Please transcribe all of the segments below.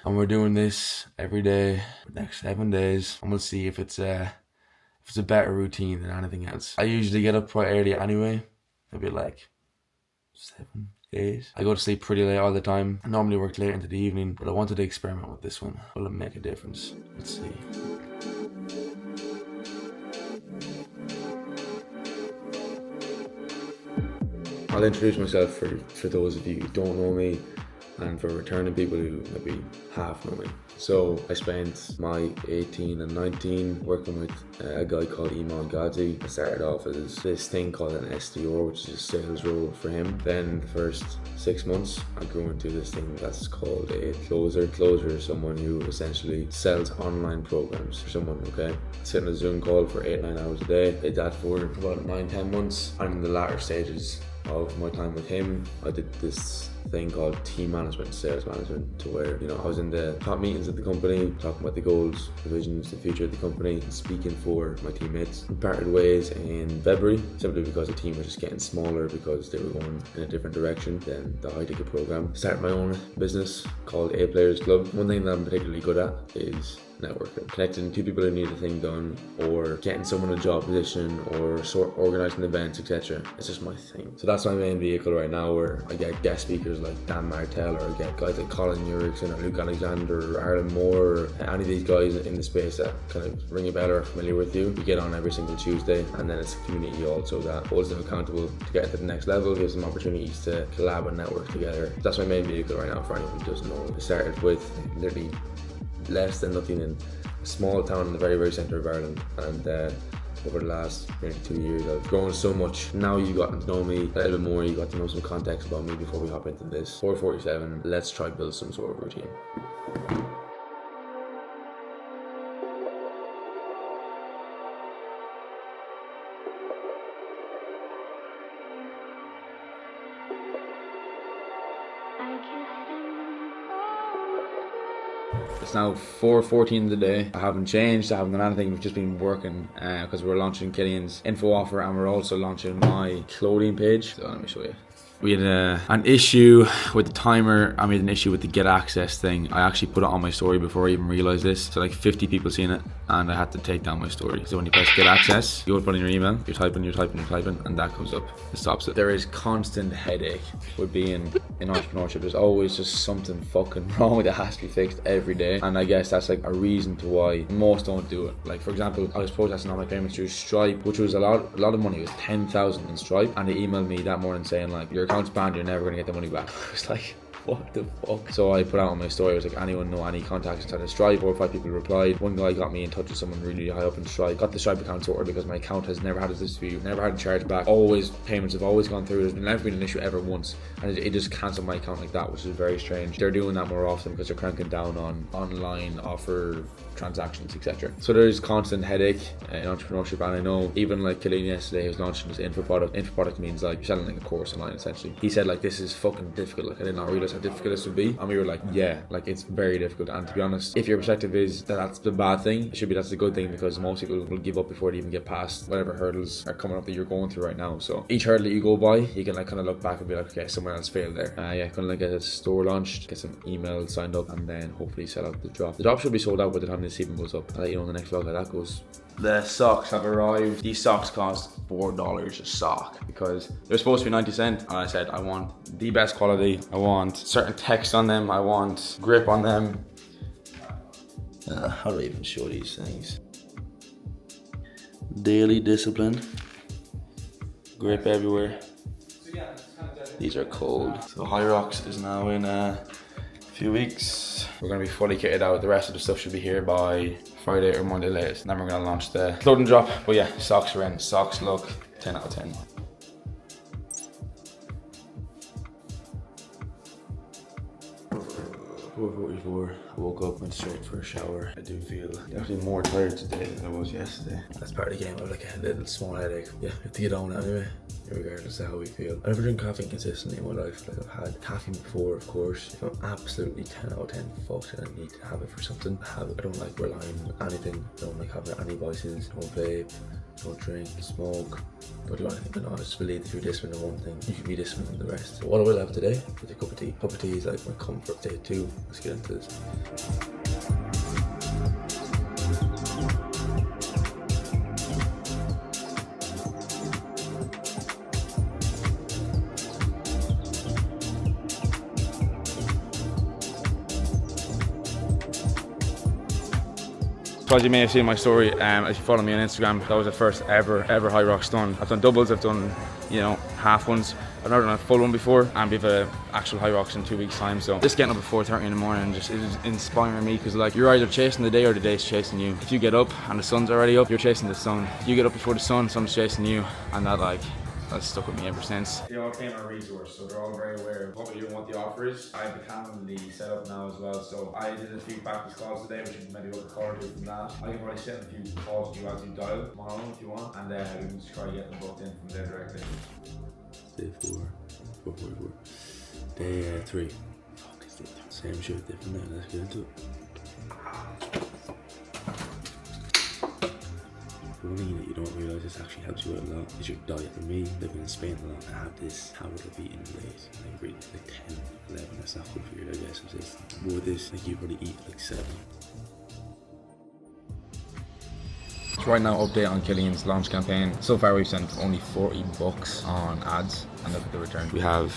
And we're doing this every day for the next 7 days, and we'll see if it's a better routine than anything else. I usually get up quite early anyway, maybe like 7, 8. I go to sleep pretty late all the time. I normally work late into the evening, but I wanted to experiment with this one. Will it make a difference? Let's see. I'll introduce myself for those of you who don't know me, and for returning people who maybe half know me. So I spent my 18 and 19 working with a guy called Iman Ghazi. I started off as this thing called an SDR, which is a sales role for him. Then the first 6 months, I grew into this thing that's called a closer. Closer is someone who essentially sells online programs for someone, okay? Sit in a Zoom call for 8-9 hours a day. Did that for about 9-10 months. I'm in the latter stages of my time with him. I did this thing called team management, sales management, to where, you know, I was in the top meetings of the company, talking about the goals, the visions, the future of the company, and speaking for my teammates. We parted ways in February, simply because the team was just getting smaller because they were going in a different direction than the high ticket program. Started my own business called A Players Club. One thing that I'm particularly good at is networking, connecting two people who need a thing done, or getting someone a job position, or organising events, etc. It's just my thing. So that's my main vehicle right now, where I get guest speakers like Dan Martell, or I get guys like Colin Hyrox or Luke Alexander or Arlen Moore, or any of these guys in the space that kind of ring a bell or are familiar with you. We get on every single Tuesday, and then it's a community also that holds them accountable to get to the next level, gives them opportunities to collab and network together. That's my main vehicle right now for anyone who doesn't know. I started with literally less than nothing in a small town in the very, very centre of Ireland, and over the last maybe 2 years I've grown so much. Now you've gotten to know me a little bit more, you got to know some context about me before we hop into this. 4:47, let's try build some sort of routine. It's now 4:14 of the day. I haven't changed, I haven't done anything, we've just been working because we're launching Killian's info offer, and we're also launching my clothing page. So let me show you. We had an issue with the timer, and we had an issue with the get access thing. I actually put it on my story before I even realized this. So like 50 people seen it, and I had to take down my story. So when you press get access, you open your email, you're typing, and that comes up. It stops it. There is constant headache with being in entrepreneurship. There's always just something fucking wrong that has to be fixed every day. And I guess that's like a reason to why most don't do it. Like, for example, I was processing all my payments through Stripe, which was a lot of money. It was 10,000 in Stripe, and they emailed me that morning saying like, your account's banned, you're never gonna get the money back. I was like, what the fuck? So I put out on my story, I was like, anyone know any contacts inside of Stripe? 4 or 5 people replied. One guy got me in touch with someone really high up in Stripe, got the Stripe account sorted, because my account has never had a dispute, never had a charge back. Always, payments have always gone through. There's never been an issue ever once, and it just cancelled my account like that, which is very strange. They're doing that more often because they're cranking down on online offer transactions, etc. So there's constant headache in entrepreneurship, and I know even like Killian yesterday, he was launching this info product. Info product means like you're selling like a course online essentially. He said like, this is fucking difficult, like I did not realize how difficult this would be. And we were like, yeah, like it's very difficult. And to be honest, if your perspective is that that's the bad thing, it should be that's the good thing, because most people will give up before they even get past whatever hurdles are coming up that you're going through right now. So each hurdle that you go by, you can like kind of look back and be like, okay, someone else failed there. Yeah, kind of like get a store launched, get some emails signed up, and then hopefully sell out the drop. The drop should be sold out by the time this even goes up. I'll let you know in the next vlog how that goes. The socks have arrived. These socks cost $4 a sock because they're supposed to be 90 cents. And I said, I want the best quality. I want certain text on them. I want grip on them. How do I even show these things? Daily discipline. Grip everywhere. These are cold. So Hyrox is now in a few weeks. We're gonna be fully kitted out. The rest of the stuff should be here by Friday or Monday latest. And then we're gonna launch the clothing drop. But yeah, socks are in. Socks look 10 out of 10. I woke up, went straight for a shower. I do feel definitely more tired today than I was yesterday. That's part of the game. I have like a little small headache. Yeah, we have to get on it anyway, regardless of how we feel. I never drink caffeine consistently in my life. Like, I've had caffeine before, of course. If I'm absolutely 10 out of 10 fucked and I need to have it for something, I have it. I don't like relying on anything. I don't like having any vices. I don't vape, don't drink, smoke, don't do anything. But no, I just believe if you're disciplined in one thing, you can be disciplined in the rest. So what I will have today is a cup of tea. Cup of tea is like my comfort. Day 2 let's get into this. So as you may have seen my story, if you follow me on Instagram, that was the first ever Hyrox done. I've done doubles, I've done, you know, half ones. I've never done a full one before, and we have an actual Hyrox in 2 weeks time. So just getting up at 4:30 in the morning just is inspiring me, because like, you're either chasing the day or the day's chasing you. If you get up and the sun's already up, you're chasing the sun. If you get up before the sun, sun's chasing you, and that's stuck with me ever since. They all came on a resource, so they're all very aware of what we do and what the offer is. I have the Calendly set up now as well, so I did a few practice calls today, which you can maybe look forward to from that. I can probably set a few calls to you as you dial tomorrow if you want, and we can just try to get them booked in from there directly. Day 4. Day 3. Fuck, it's the same shit, different day. Let's get into it. One thing that you don't realise this actually helps you out a lot is your diet. For me, living in Spain a lot, I have this habit of eating late, like really like 10, 11, that's not good for your digestive system. With this, like you probably eat like 7. So right now, update on Killian's launch campaign. So far we've sent only 40 bucks on ads, and look at the return. We have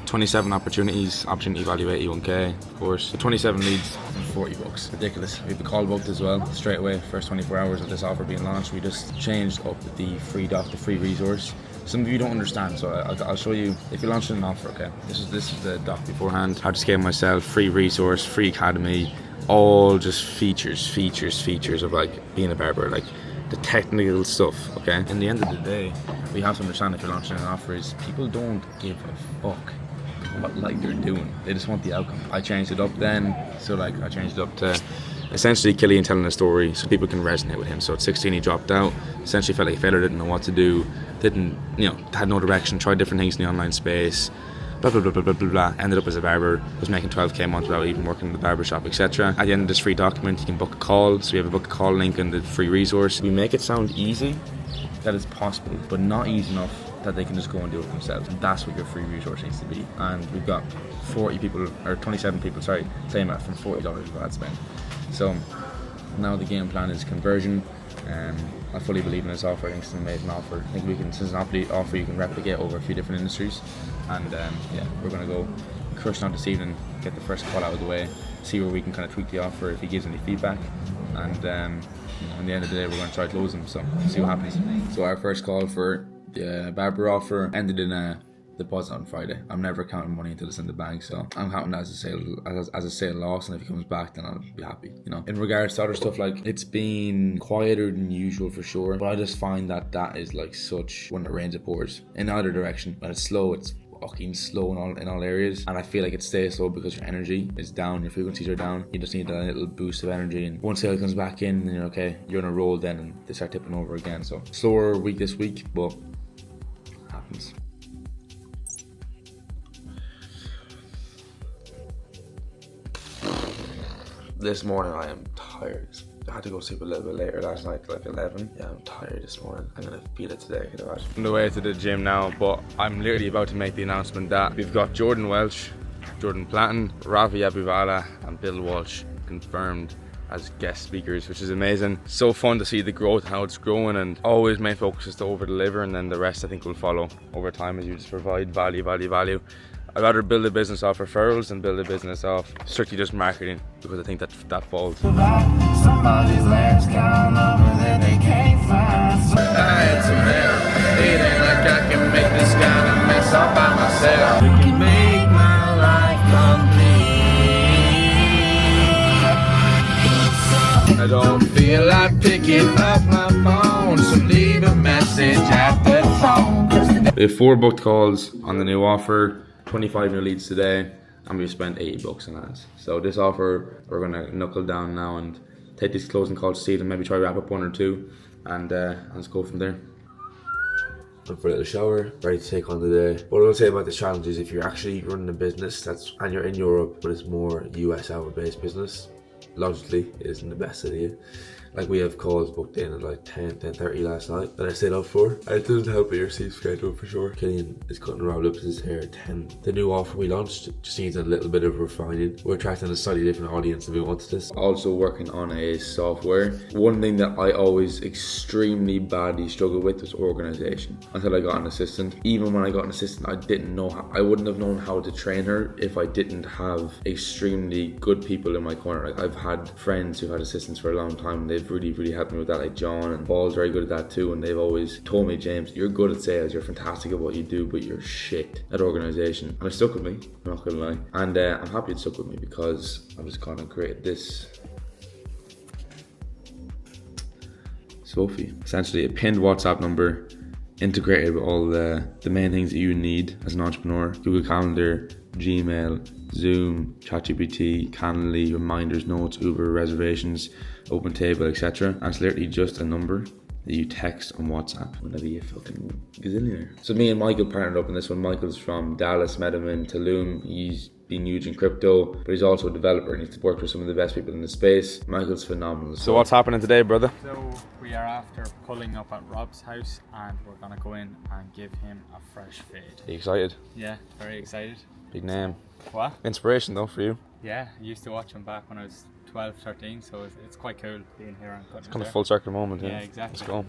27 opportunities, opportunity value 81k, of course. So 27 leads and 40 bucks. Ridiculous. We have the call booked as well. Straight away, first 24 hours of this offer being launched, we just changed up the free doc, the free resource. Some of you don't understand, so I'll show you. If you're launching an offer, okay, this is the doc beforehand. How to scale myself, free resource, free academy, all just features of like being a barber, like the technical stuff, okay? In the end of the day, we have to understand if you're launching an offer is people don't give a fuck what like they're doing. They just want the outcome. I changed it up then, so like I changed it up to essentially Killian telling a story so people can resonate with him. So at 16 he dropped out, essentially felt like a failure, didn't know what to do, had no direction, tried different things in the online space, blah blah blah blah blah blah blah. Ended up as a barber, was making 12k a month without even working in the barber shop, etc. At the end of this free document you can book a call, so we have a book a call link in the free resource. We make it sound easy, that it's possible, but not easy enough that they can just go and do it themselves, and that's what your free resource needs to be. And we've got 27 people, claim it from $40 of ad spend. So now the game plan is conversion. I fully believe in this offer. I think it's an amazing offer. I think since it's an offer you can replicate over a few different industries. And yeah, we're gonna go crush on this evening, get the first call out of the way, see where we can kind of tweak the offer if he gives any feedback, and at the end of the day we're gonna try to close him. So see what happens. So our first call for the barber offer ended in a deposit on Friday. I'm never counting money until it's in the bank, so I'm counting that as a sale loss, and if he comes back then I'll be happy, you know. In regards to other stuff, like, it's been quieter than usual for sure, but I just find that is like such when it rains it pours in either direction. When it's slow, it's fucking slow in all areas, and I feel like it stays slow because your energy is down, your frequencies are down. You just need that little boost of energy, and once sale comes back in, then you're okay, you're on a roll then, and they start tipping over again. So slower week this week, but happens. This morning I am tired. I had to go sleep a little bit later last night, like 11. Yeah, I'm tired this morning. I'm gonna feel it today, I can imagine. I'm on the way to the gym now, but I'm literally about to make the announcement that we've got Jordan Welch, Jordan Platten, Ravi Abuvala and Bill Walsh confirmed as guest speakers, which is amazing. So fun to see the growth, how it's growing, and always main focus is to over deliver, and then the rest I think will follow over time as you just provide value. I'd rather build a business off referrals than build a business off strictly just marketing, because I think that falls. Somebody's legs count over that they can't find. It's a mess. It ain't like I can make this kind of mess all by myself. You can make my life complete. I don't feel like picking up my phone, so leave a message at the phone. We have 4 booked calls on the new offer, 25 new leads today, and we've spent 80 bucks on ads. So this offer, we're gonna knuckle down now and take these closing calls to see and maybe try to wrap up 1 or 2, and let's go from there. I'm for a little shower, ready to take on the day. What I will say about this challenge is if you're actually running a business and you're in Europe, but it's more US hour based business, logically it isn't the best idea. Like we have calls booked in at like 10:30 last night that I stayed up for. And it doesn't help with your sleep schedule for sure. Killian is cutting Rob Lips's hair at 10. The new offer we launched just needs a little bit of refining. We're attracting a slightly different audience than we wanted this. Also working on a software. One thing that I always extremely badly struggled with was organization. Until I got an assistant. Even when I got an assistant, I wouldn't have known how to train her if I didn't have extremely good people in my corner. Like I've had friends who've had assistants for a long time and they've really helped me with that, like John and Paul's very good at that too, and they've always told me, James, you're good at sales, you're fantastic at what you do, but you're shit at organization. And it stuck with me, I'm not gonna lie. And I'm happy it stuck with me because I've just kind of created this Sophie. Essentially a pinned WhatsApp number integrated with all the main things that you need as an entrepreneur. Google Calendar, Gmail, Zoom, ChatGPT, Calendly, reminders, notes, Uber, reservations, open table, etc. And it's literally just a number that you text on WhatsApp. I'm gonna be a fucking gazillionaire. So me and Michael partnered up in this one. Michael's from Dallas, met him in Tulum. He's been huge in crypto, but he's also a developer and he's worked with some of the best people in the space. Michael's phenomenal. So what's happening today, brother? So we are after pulling up at Rob's house and we're gonna go in and give him a fresh fade. Are you excited? Yeah, very excited. Big name. What? Inspiration though for you. Yeah, I used to watch him back when I was 12, 13, so it's quite cool being here and cutting. It's kind of full circle moment. Yeah, exactly. Let's go.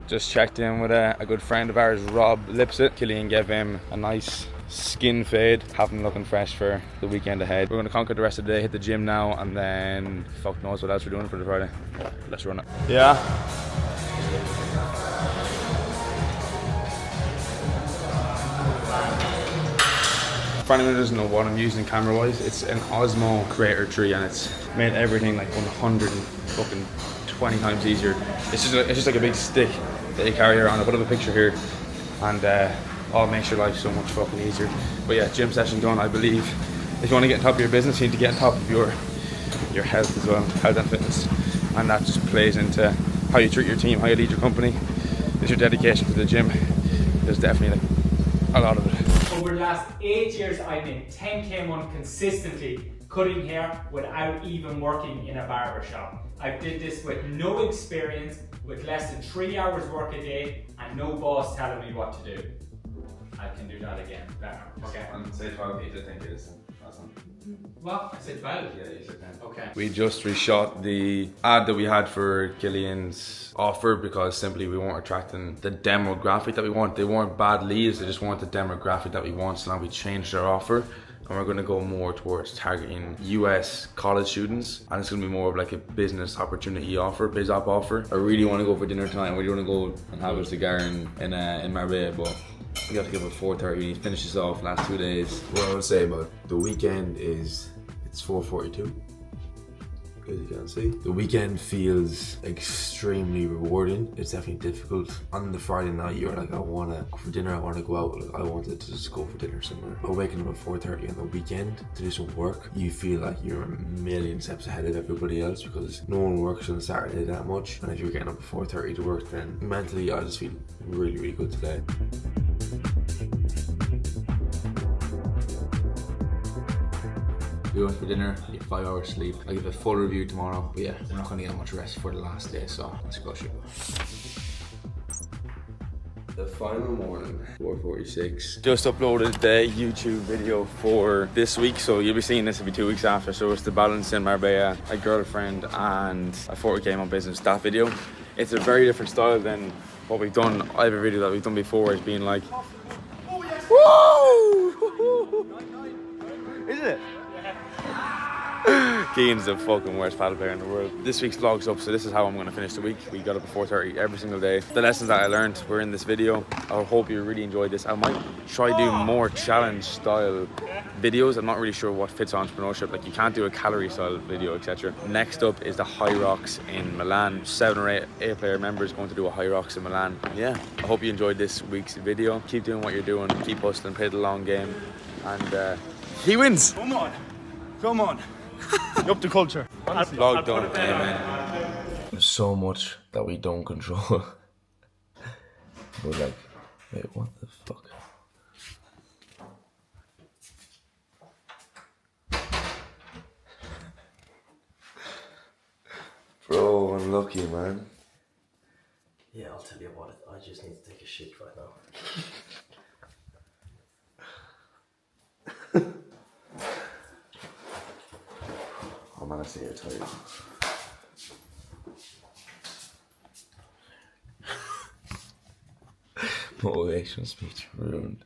Just checked in with a good friend of ours, Rob Lipset. Killian gave him a nice skin fade, have him looking fresh for the weekend ahead. We're going to conquer the rest of the day, hit the gym now, and then fuck knows what else we're doing for the Friday. Let's run it. Yeah. For anyone who doesn't know what I'm using camera-wise, it's an Osmo Creator 3 and it's made everything like 120 times easier. It's just like a big stick that you carry around. I'll put up a picture here and I'll make your life so much fucking easier. But yeah, gym session done, I believe. If you want to get on top of your business, you need to get on top of your health as well, health and fitness. And that just plays into how you treat your team, how you lead your company. It's your dedication to the gym. There's definitely like a lot of it. Over the last 8 years, I've made 10k a month consistently cutting hair without even working in a barber shop. I did this with no experience, with less than 3 hours work a day, and no boss telling me what to do. I can do that again better. Okay. And say 12 feet, I think it is. What? I said 12? Yeah, you said 10. Okay. We just reshot the ad that we had for Killian's offer because simply we weren't attracting the demographic that we want. They weren't bad leads, they just weren't the demographic that we want. So now we changed our offer and we're going to go more towards targeting US college students, and it's going to be more of like a business opportunity offer, biz op offer. I really want to go for dinner tonight. I really want to go and have a cigar in Marbella, but we got to give it 4:30. We finish this off last 2 days. What I would say about the weekend is it's 4:42. As you can see, the weekend feels extremely rewarding. It's definitely difficult. On the Friday night, you're like, I want to go for dinner, I want to go out. Like, I wanted to just go for dinner somewhere. But waking up at 4:30 on the weekend to do some work, you feel like you're a million steps ahead of everybody else because no one works on a Saturday that much. And if you're getting up at 4:30 to work, then mentally I just feel really good today. We went for dinner, I get 5 hours sleep. I'll give a full review tomorrow. But yeah, we're not going to get much rest for the last day, so let's go shoot. The final morning, 4:46. Just uploaded the YouTube video for this week, so you'll be seeing this, it'll be 2 weeks after. So it's the balance in Marbella, a girlfriend and a 40k on business, that video. It's a very different style than what we've done. I have a video that we've done before, it's been like, whoa! Is it? Keane's the fucking worst paddle player in the world. This week's vlog's up, so this is how I'm going to finish the week. We got up at 4:30 every single day. The lessons that I learned were in this video. I hope you really enjoyed this. I might try do more challenge style videos. I'm not really sure what fits entrepreneurship. Like, you can't do a calorie style video, etc. Next up is the Hyrox in Milan. 7 or 8 player members going to do a Hyrox in Milan. Yeah, I hope you enjoyed this week's video. Keep doing what you're doing. Keep hustling, play the long game. And he wins. Come on. Come on. Up to culture. Vlog done. Amen. There's so much that we don't control. But like, Wait, what the fuck? Bro, unlucky, man. Yeah, I'll tell you what, I just need to take a shit right now. I'm honestly tired. Motivational speech ruined.